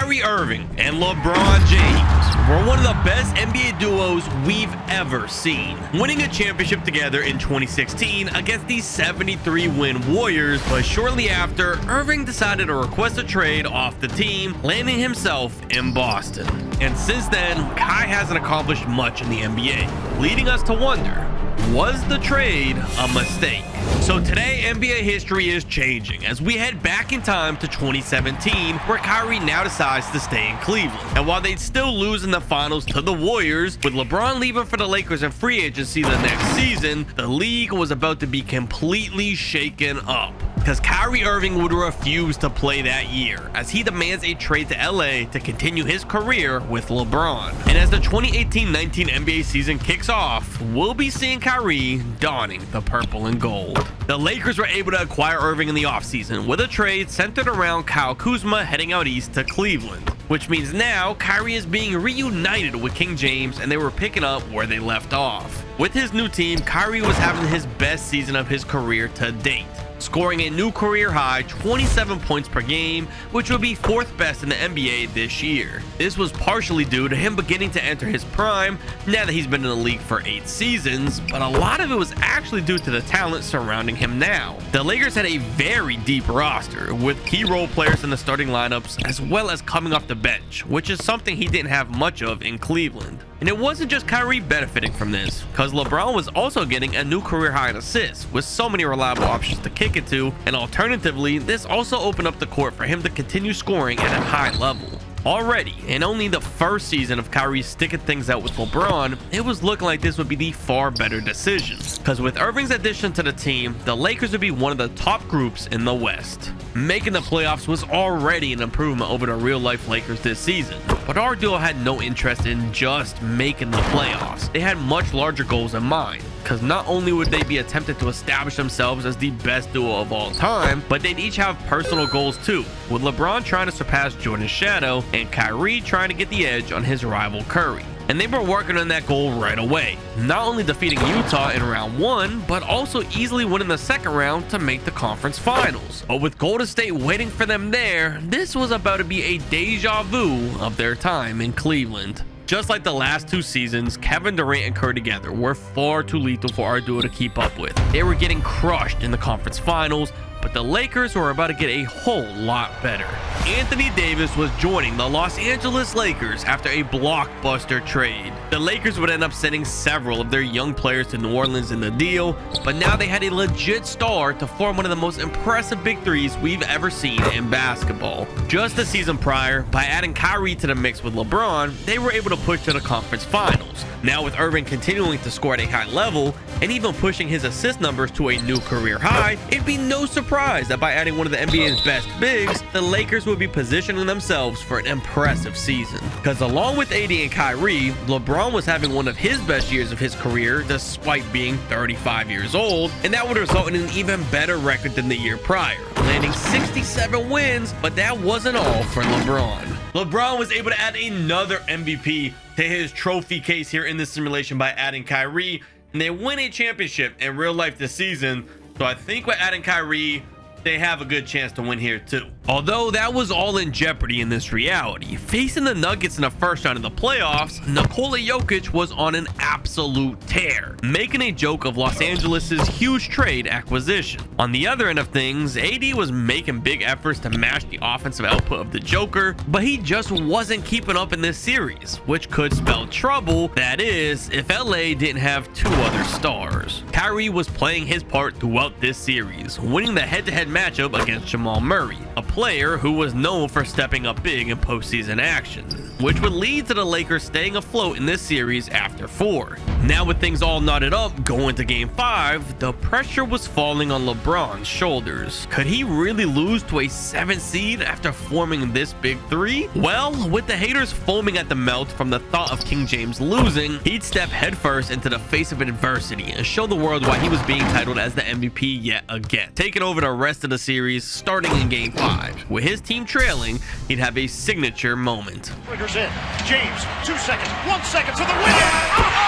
Kyrie Irving and LeBron James were one of the best NBA duos we've ever seen, winning a championship together in 2016 against the 73-win Warriors, but shortly after, Irving decided to request a trade off the team, landing himself in Boston. And since then, Kai hasn't accomplished much in the NBA, leading us to wonder, was the trade a mistake? So today, NBA history is changing as we head back in time to 2017, where Kyrie now decides to stay in Cleveland. And while they'd still lose in the finals to the Warriors, with LeBron leaving for the Lakers in free agency the next season, the league was about to be completely shaken up, because Kyrie Irving would refuse to play that year as he demands a trade to LA to continue his career with LeBron. And as the 2018-19 NBA season kicks off, we'll be seeing Kyrie donning the purple and gold. The Lakers were able to acquire Irving in the offseason with a trade centered around Kyle Kuzma heading out east to Cleveland, which means now Kyrie is being reunited with King James and they were picking up where they left off. With his new team, Kyrie was having his best season of his career to date, scoring a new career high 27 points per game, which would be 4th best in the NBA this year. This was partially due to him beginning to enter his prime now that he's been in the league for 8 seasons, but a lot of it was actually due to the talent surrounding him now. The Lakers had a very deep roster with key role players in the starting lineups as well as coming off the bench, which is something he didn't have much of in Cleveland. And it wasn't just Kyrie benefiting from this, because LeBron was also getting a new career high in assists with so many reliable options to kick it to, and alternatively, this also opened up the court for him to continue scoring at a high level. Already, in only the first season of Kyrie sticking things out with LeBron, it was looking like this would be the far better decision, because with Irving's addition to the team, the Lakers would be one of the top groups in the West. Making the playoffs was already an improvement over the real-life Lakers this season, but our duo had no interest in just making the playoffs. They had much larger goals in mind, because not only would they be attempting to establish themselves as the best duo of all time, but they'd each have personal goals too, with LeBron trying to surpass Jordan's shadow and Kyrie trying to get the edge on his rival Curry. And they were working on that goal right away, not only defeating Utah in round 1, but also easily winning the second round to make the conference finals. But with Golden State waiting for them there, this was about to be a deja vu of their time in Cleveland. Just like the last 2 seasons, Kevin Durant and Curry together were far too lethal for our duo to keep up with. They were getting crushed in the conference finals, but the Lakers were about to get a whole lot better. Anthony Davis was joining the Los Angeles Lakers after a blockbuster trade. The Lakers would end up sending several of their young players to New Orleans in the deal, but now they had a legit star to form one of the most impressive big threes we've ever seen in basketball. Just the season prior, by adding Kyrie to the mix with LeBron, they were able to push to the conference finals. Now with Irving continuing to score at a high level and even pushing his assist numbers to a new career high, it'd be no surprise that by adding one of the NBA's best bigs, the Lakers would be positioning themselves for an impressive season. Because along with AD and Kyrie, LeBron was having one of his best years of his career despite being 35 years old, and that would result in an even better record than the year prior, landing 67 wins, but that wasn't all for LeBron. LeBron was able to add another MVP to his trophy case here in this simulation by adding Kyrie, and they win a championship in real life this season. So I think with adding Kyrie, they have a good chance to win here too. Although that was all in jeopardy in this reality. Facing the Nuggets in the first round of the playoffs, Nikola Jokic was on an absolute tear, making a joke of Los Angeles's huge trade acquisition. On the other end of things, AD was making big efforts to match the offensive output of the Joker, but he just wasn't keeping up in this series, which could spell trouble, that is, if LA didn't have 2 other stars. Kyrie was playing his part throughout this series, winning the head-to-head matchup against Jamal Murray, a player who was known for stepping up big in postseason action, which would lead to the Lakers staying afloat in this series after 4. Now with things all knotted up going to game 5, the pressure was falling on LeBron's shoulders. Could he really lose to a 7th seed after forming this big 3? Well, with the haters foaming at the mouth from the thought of King James losing, he'd step headfirst into the face of adversity and show the world why he was being titled as the MVP yet again, taking over the rest of the series starting in game 5. With his team trailing, he'd have a signature moment. Triggers in. James, 2 seconds, 1 second to the win. Oh!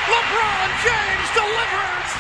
LeBron James delivers.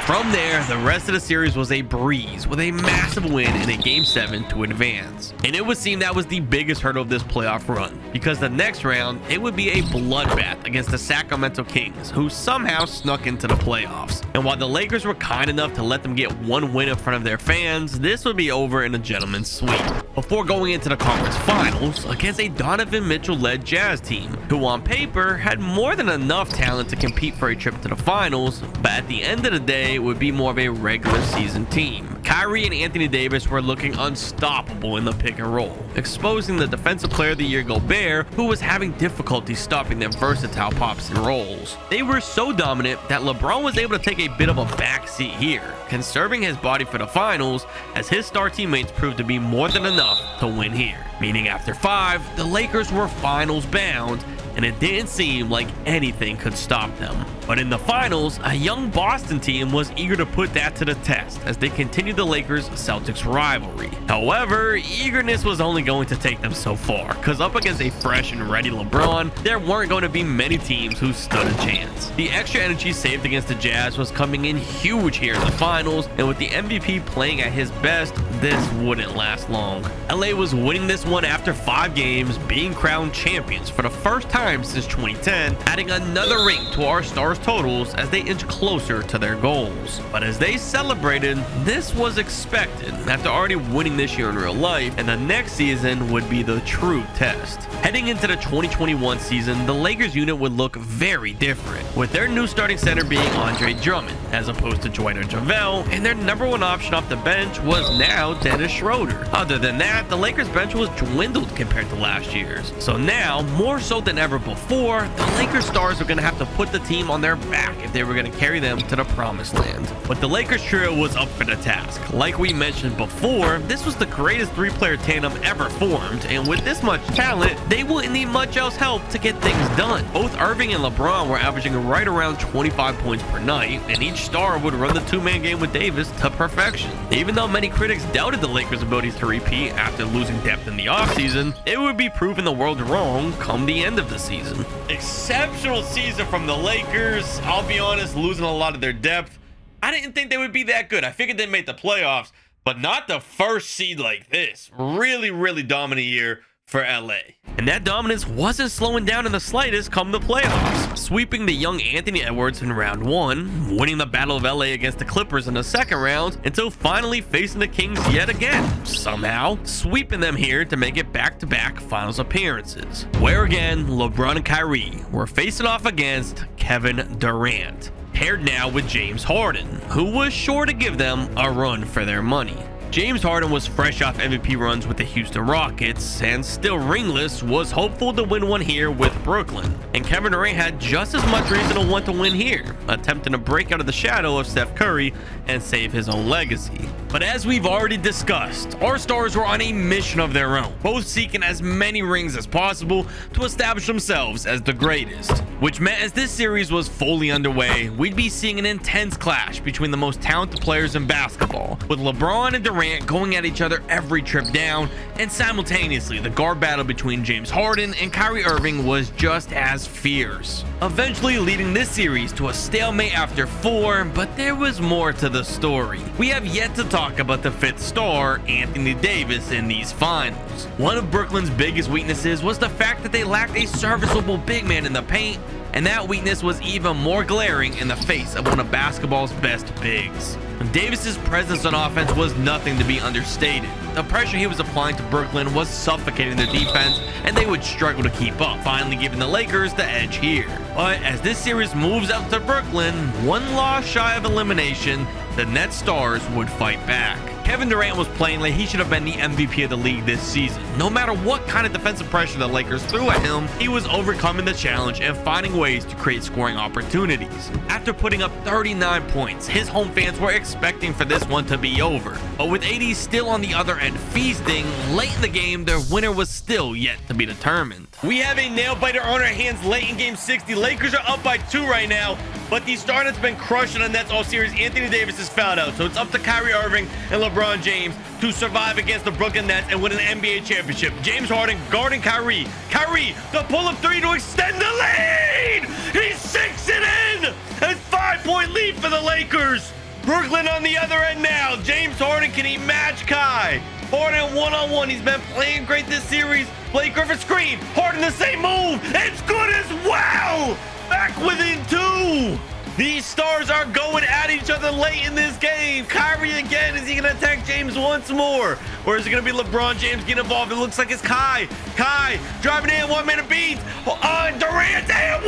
From there, the rest of the series was a breeze with a massive win in a Game 7 to advance. And it would seem that was the biggest hurdle of this playoff run, because the next round, it would be a bloodbath against the Sacramento Kings, who somehow snuck into the playoffs. And while the Lakers were kind enough to let them get one win in front of their fans, this would be over in a gentleman's sweep, before going into the conference finals against a Donovan Mitchell-led Jazz team, who on paper had more than enough talent to compete for a trip to the finals, but at the end of the day would be more of a regular season team. Kyrie and Anthony Davis were looking unstoppable in the pick and roll, exposing the defensive player of the year Gobert, who was having difficulty stopping their versatile pops and rolls. They were so dominant that LeBron was able to take a bit of a backseat here, conserving his body for the finals, as his star teammates proved to be more than enough to win here. Meaning after 5, the Lakers were finals bound, and it didn't seem like anything could stop them. But in the finals, a young Boston team was eager to put that to the test as they continued the Lakers-Celtics rivalry. However, eagerness was only going to take them so far, because up against a fresh and ready LeBron, there weren't going to be many teams who stood a chance. The extra energy saved against the Jazz was coming in huge here in the finals, and with the MVP playing at his best, this wouldn't last long. LA was winning this one after 5 games, being crowned champions for the first time since 2010, adding another ring to our stars totals as they inch closer to their goals. But as they celebrated, this was expected after already winning this year in real life, and the next season would be the true test. Heading into the 2021 season, the Lakers unit would look very different, with their new starting center being Andre Drummond as opposed to Dwight or JaVale, and their number 1 option off the bench was now Dennis Schroeder. Other than that, the Lakers bench was dwindled compared to last year's. So now, more so than ever before, the Lakers stars are going to have to put the team on their back if they were going to carry them to the promised land. But the Lakers trio was up for the task. Like we mentioned before, this was the greatest 3-player tandem ever formed, and with this much talent, they wouldn't need much else help to get things done. Both Irving and LeBron were averaging right around 25 points per night, and each star would run the 2-man game with Davis to perfection. Even though many critics doubted the Lakers' ability to repeat after losing depth in the offseason, it would be proving the world wrong come the end of the season. Exceptional season from the Lakers. I'll be honest, losing a lot of their depth. I didn't think they would be that good. I figured they'd make the playoffs, but not the first seed like this. Really dominant year for LA. And that dominance wasn't slowing down in the slightest come the playoffs, sweeping the young Anthony Edwards in round 1, winning the Battle of LA against the Clippers in the second round, until finally facing the Kings yet again, somehow sweeping them here to make it back-to-back finals appearances, where again LeBron and Kyrie were facing off against Kevin Durant, paired now with James Harden, who was sure to give them a run for their money. James Harden was fresh off MVP runs with the Houston Rockets, and still ringless, was hopeful to win one here with Brooklyn. And Kevin Durant had just as much reason to want to win here, attempting to break out of the shadow of Steph Curry and save his own legacy. But as we've already discussed, our stars were on a mission of their own, both seeking as many rings as possible to establish themselves as the greatest, which meant as this series was fully underway, we'd be seeing an intense clash between the most talented players in basketball, with LeBron and Durant going at each other every trip down, and simultaneously the guard battle between James Harden and Kyrie Irving was just as fierce, eventually leading this series to a stalemate after 4. But there was more to the story. We have yet to talk about the 5th star, Anthony Davis, in these finals. One of Brooklyn's biggest weaknesses was the fact that they lacked a serviceable big man in the paint, and that weakness was even more glaring in the face of one of basketball's best bigs. Davis's presence on offense was nothing to be understated. The pressure he was applying to Brooklyn was suffocating their defense, and they would struggle to keep up, finally giving the Lakers the edge here. But as this series moves out to Brooklyn, one loss shy of elimination, the Nets stars would fight back. Kevin Durant was playing like he should have been the MVP of the league this season. No matter what kind of defensive pressure the Lakers threw at him, he was overcoming the challenge and finding ways to create scoring opportunities. After putting up 39 points, his home fans were expecting for this one to be over. But with AD still on the other end feasting, late in the game, their winner was still yet to be determined. We have a nail-biter on our hands late in Game 6. The Lakers are up by 2 right now, but the star that's been crushing the Nets all series, Anthony Davis, is fouled out. So it's up to Kyrie Irving and LeBron James to survive against the Brooklyn Nets and win an NBA championship. James Harden guarding Kyrie. Kyrie, the pull-up 3 to extend the lead! He sinks it in! A 5-point lead for the Lakers! Brooklyn on the other end now. James Harden, can he match Kai? Harden one-on-one. He's been playing great this series. Blake Griffin screen. Harden the same move. It's good as well. Back within 2. These stars are going at each other late in this game. Kyrie again. Is he going to attack James once more? Or is it going to be LeBron James getting involved? It looks like it's Kai. Kai driving in. 1 minute beats. Durant and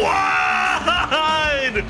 1.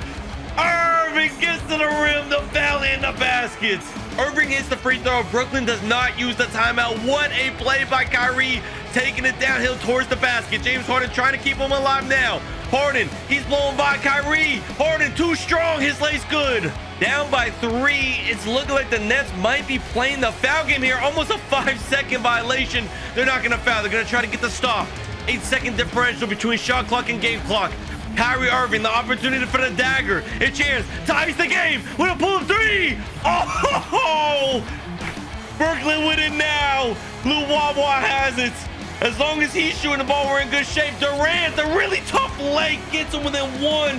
Irving gets to the rim, the foul, and the baskets. Irving hits the free throw. Brooklyn does not use the timeout. What a play by Kyrie, taking it downhill towards the basket. James Harden trying to keep him alive now. Harden, he's blown by Kyrie. Harden too strong. His lay's good. Down by 3. It's looking like the Nets might be playing the foul game here. Almost a 5-second violation. They're not going to foul. They're going to try to get the stop. 8-second differential between shot clock and game clock. Kyrie Irving, the opportunity for the dagger. A chance, ties the game with a pull-up 3. Oh, Brooklyn with it now. Blue Wawa has it. As long as he's shooting the ball, we're in good shape. Durant, the really tough leg, gets him within 1.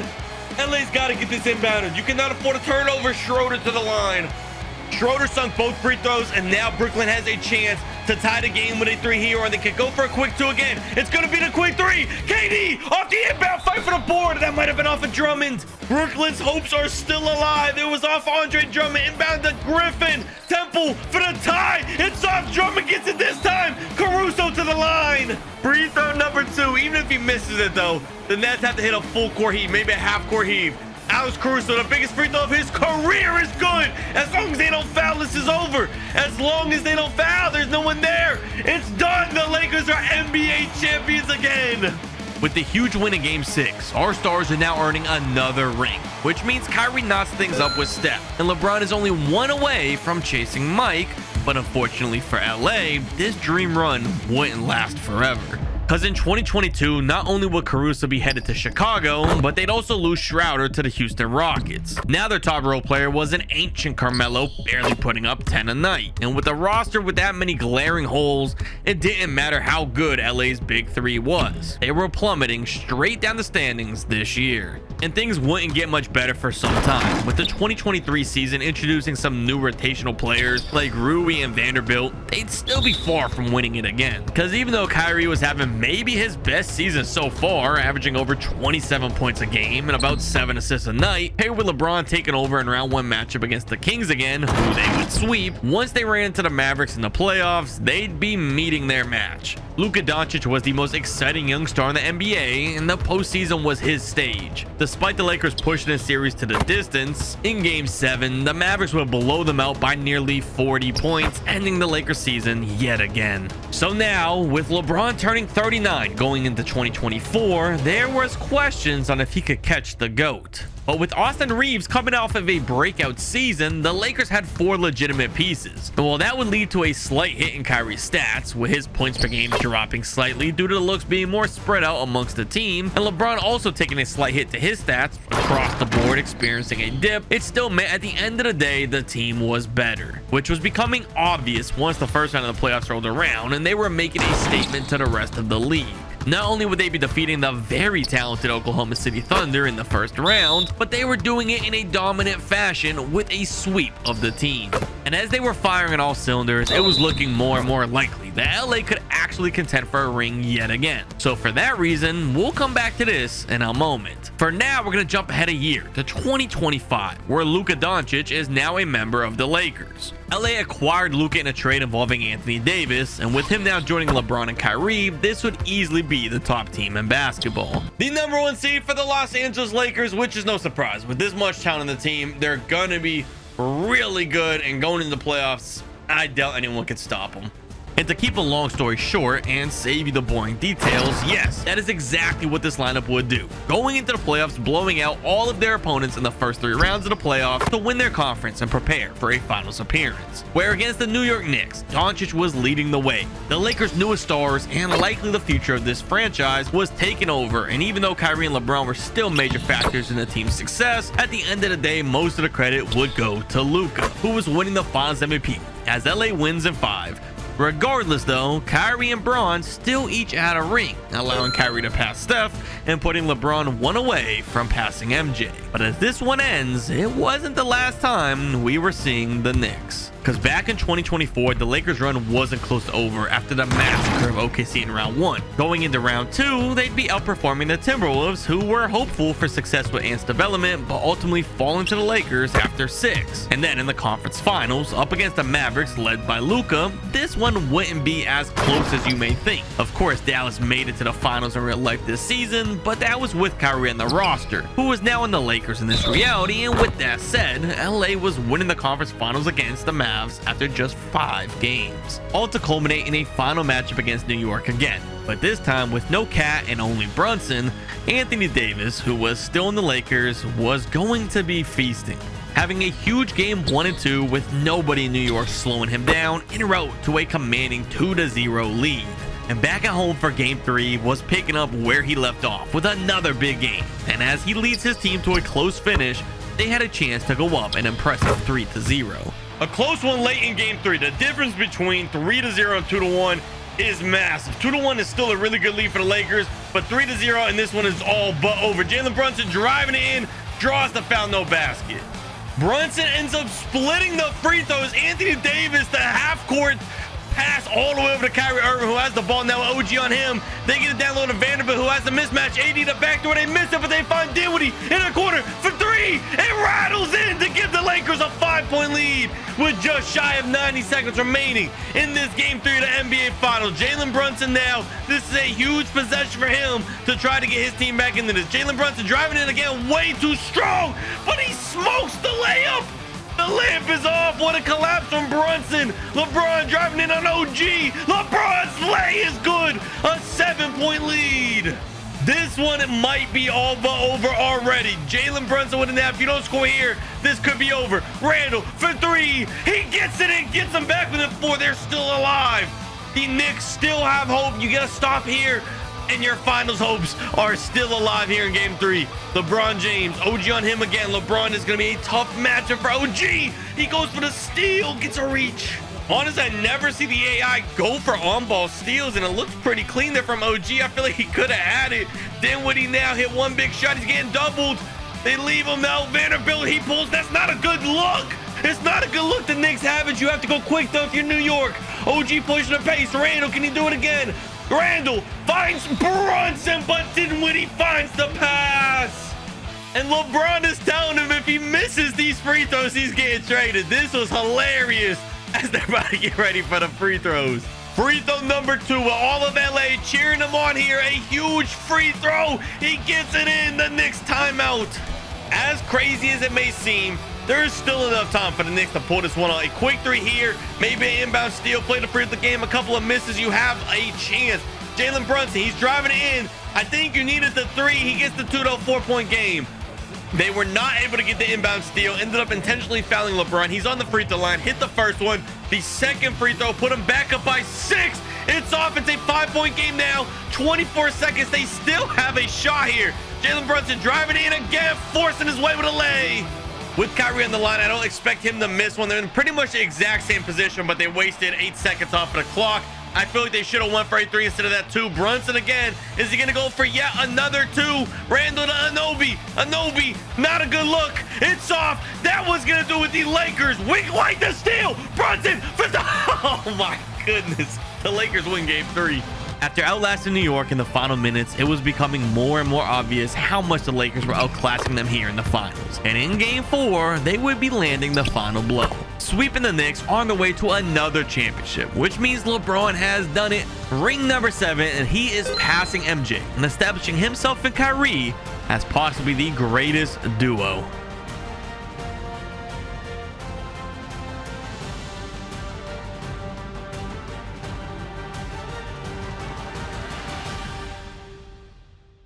LA's got to get this inbounded. You cannot afford a turnover. Schroeder to the line. Schroeder sunk both free throws, and now Brooklyn has a chance to tie the game with a 3 here, or they could go for a quick 2 again. It's going to be the quick 3. KD off the inbound, fight for the board. That might have been off of Drummond. Brooklyn's hopes are still alive. It was off Andre Drummond. Inbound to Griffin. Temple for the tie. It's off. Drummond gets it this time. Caruso to the line. Free throw number 2. Even if he misses it, though, the Nets have to hit a full court heave, maybe a half court heave. Alex Caruso, the biggest free throw of his career, is good. As long as they don't foul, this is over. As long as they don't foul, there's no one there. It's done. The Lakers are NBA champions again. With the huge win in Game 6, our stars are now earning another ring, which means Kyrie knots things up with Steph, and LeBron is only 1 away from chasing Mike. But unfortunately for LA, this dream run wouldn't last forever. Because in 2022, not only would Caruso be headed to Chicago, but they'd also lose Schroeder to the Houston Rockets. Now their top role player was an ancient Carmelo, barely putting up 10 a night. And with a roster with that many glaring holes, it didn't matter how good LA's big 3 was. They were plummeting straight down the standings this year. And things wouldn't get much better for some time, with the 2023 season introducing some new rotational players like Rui and Vanderbilt. They'd still be far from winning it again, because even though Kyrie was having maybe his best season so far, averaging over 27 points a game and about 7 assists a night, paired with LeBron taking over in round 1 matchup against the Kings again, who they would sweep, once they ran into the Mavericks in the playoffs, they'd be meeting their match. Luka Doncic was the most exciting young star in the NBA, and the postseason was his stage. Despite the Lakers pushing the series to the distance, in Game 7, the Mavericks would blow them out by nearly 40 points, ending the Lakers season yet again. So now, with LeBron turning 39 going into 2024, there was questions on if he could catch the GOAT. But with Austin Reeves coming off of a breakout season, the Lakers had 4 legitimate pieces. And while that would lead to a slight hit in Kyrie's stats, with his points per game dropping slightly due to the looks being more spread out amongst the team, and LeBron also taking a slight hit to his stats, across the board experiencing a dip, it still meant at the end of the day, the team was better, which was becoming obvious once the first round of the playoffs rolled around, and they were making a statement to the rest of the league. Not only would they be defeating the very talented Oklahoma City Thunder in the first round, but they were doing it in a dominant fashion with a sweep of the team. And as they were firing on all cylinders, it was looking more and more likely that LA could actually contend for a ring yet again. So for that reason, we'll come back to this in a moment. For now, we're going to jump ahead a year to 2025, where Luka Doncic is now a member of the Lakers. LA acquired Luka in a trade involving Anthony Davis, and with him now joining LeBron and Kyrie, this would easily be the top team in basketball. The number 1 seed for the Los Angeles Lakers, which is no surprise. With this much talent in the team, they're going to be really good, and going into the playoffs, I doubt anyone can stop them. And to keep a long story short and save you the boring details, yes, that is exactly what this lineup would do. Going into the playoffs, blowing out all of their opponents in the first 3 rounds of the playoffs to win their conference and prepare for a finals appearance. Where against the New York Knicks, Doncic was leading the way. The Lakers' newest stars and likely the future of this franchise was taken over, and even though Kyrie and LeBron were still major factors in the team's success, at the end of the day, most of the credit would go to Luka, who was winning the Finals MVP as LA wins in 5. Regardless though, Kyrie and Bron still each had a ring, allowing Kyrie to pass Steph and putting LeBron 1 away from passing MJ. But But as this one ends, it wasn't the last time we were seeing the Knicks. Because back in 2024, the Lakers' run wasn't close to over after the massacre of OKC in round 1. Going into round 2, they'd be outperforming the Timberwolves, who were hopeful for success with Ant's development, but ultimately falling to the Lakers after 6. And then in the conference finals, up against the Mavericks led by Luka, this one wouldn't be as close as you may think. Of course, Dallas made it to the finals in real life this season, but that was with Kyrie on the roster, who was now in the Lakers in this reality. And with that said, LA was winning the conference finals against the Mavs after just 5 games, all to culminate in a final matchup against New York again, but this time with no Cat and only Brunson. Anthony Davis, who was still in the Lakers, was going to be feasting, having a huge game 1 and 2 with nobody in New York slowing him down en route to a commanding 2-0 lead. And back at home for game 3 was picking up where he left off with another big game, and as he leads his team to a close finish, they had a chance to go up an impressive 3-0. A close one late in game 3. The difference between 3-0 and 2-1 is massive. 2-1 is still a really good lead for the Lakers, but 3-0 and this one is all but over. Jalen Brunson driving it in, draws the foul, no basket. Brunson ends up splitting the free throws. Anthony Davis, the half court pass all the way over to Kyrie Irving, who has the ball now. OG on him. They get it down low to Vanderbilt, who has the mismatch. AD the backdoor. They miss it, but they find Dinwiddie in the corner for 3. It rattles in to give the Lakers a 5-point lead with just shy of 90 seconds remaining in this game 3 of the NBA Finals. Jalen Brunson now, this is a huge possession for him to try to get his team back into this. Jalen Brunson driving in again, way too strong, but he smokes the layup. The layup is off. What a collapse from Brunson. LeBron driving in on OG. LeBron's lay is good. A 7-point lead. This one, it might be all but over already. Jalen Brunson with a nap. If you don't score here, this could be over. Randall for 3. He gets it in, gets them back within 4. They're still alive. The Knicks still have hope. You got to stop here, and your finals hopes are still alive here in game 3. LeBron James, OG on him again. LeBron is going to be a tough matchup for OG. He goes for the steal, gets a reach. Honestly, I never see the AI go for on-ball steals, and it looks pretty clean there from OG. I feel like he could have had it. Dinwiddie now hit one big shot. He's getting doubled. They leave him out. Vanderbilt, he pulls. That's not a good look. It's not a good look. The Knicks have it. You have to go quick, though, if you're New York. OG pushing the pace. Randall, can he do it again? Randall finds Brunson, but Dinwiddie finds the pass. And LeBron is telling him if he misses these free throws, he's getting traded. This was hilarious as they're about to get ready for the free throws. Free throw number 2 with all of LA cheering him on here. A huge free throw. He gets it in. The Knicks timeout. As crazy as it may seem, there is still enough time for the Knicks to pull this one out. A quick 3 here, maybe an inbound steal, play the free throw game, a couple of misses, you have a chance. Jalen Brunson, he's driving it in. I think you needed the 3. He gets the 2 to 4-point game. They were not able to get the inbound steal, ended up intentionally fouling LeBron. He's on the free throw line, hit the first one. The second free throw put him back up by 6. It's off. It's a 5-point game now. 24 seconds. They still have a shot here. Jalen Brunson driving in again, forcing his way with a lay. With Kyrie on the line, I don't expect him to miss one. They're in pretty much the exact same position, but they wasted 8 seconds off of the clock. I feel like they should have went for a 3 instead of that 2. Brunson again. Is he going to go for yet another 2? Randall to Anobi. Anobi, not a good look. It's off. That was going to do with the Lakers. Weak like the steal. Brunson for the... Oh, my goodness. The Lakers win game 3. After outlasting New York in the final minutes, it was becoming more and more obvious how much the Lakers were outclassing them here in the finals. And in game 4, they would be landing the final blow, sweeping the Knicks on their way to another championship, which means LeBron has done it. Ring number 7, and he is passing MJ and establishing himself and Kyrie as possibly the greatest duo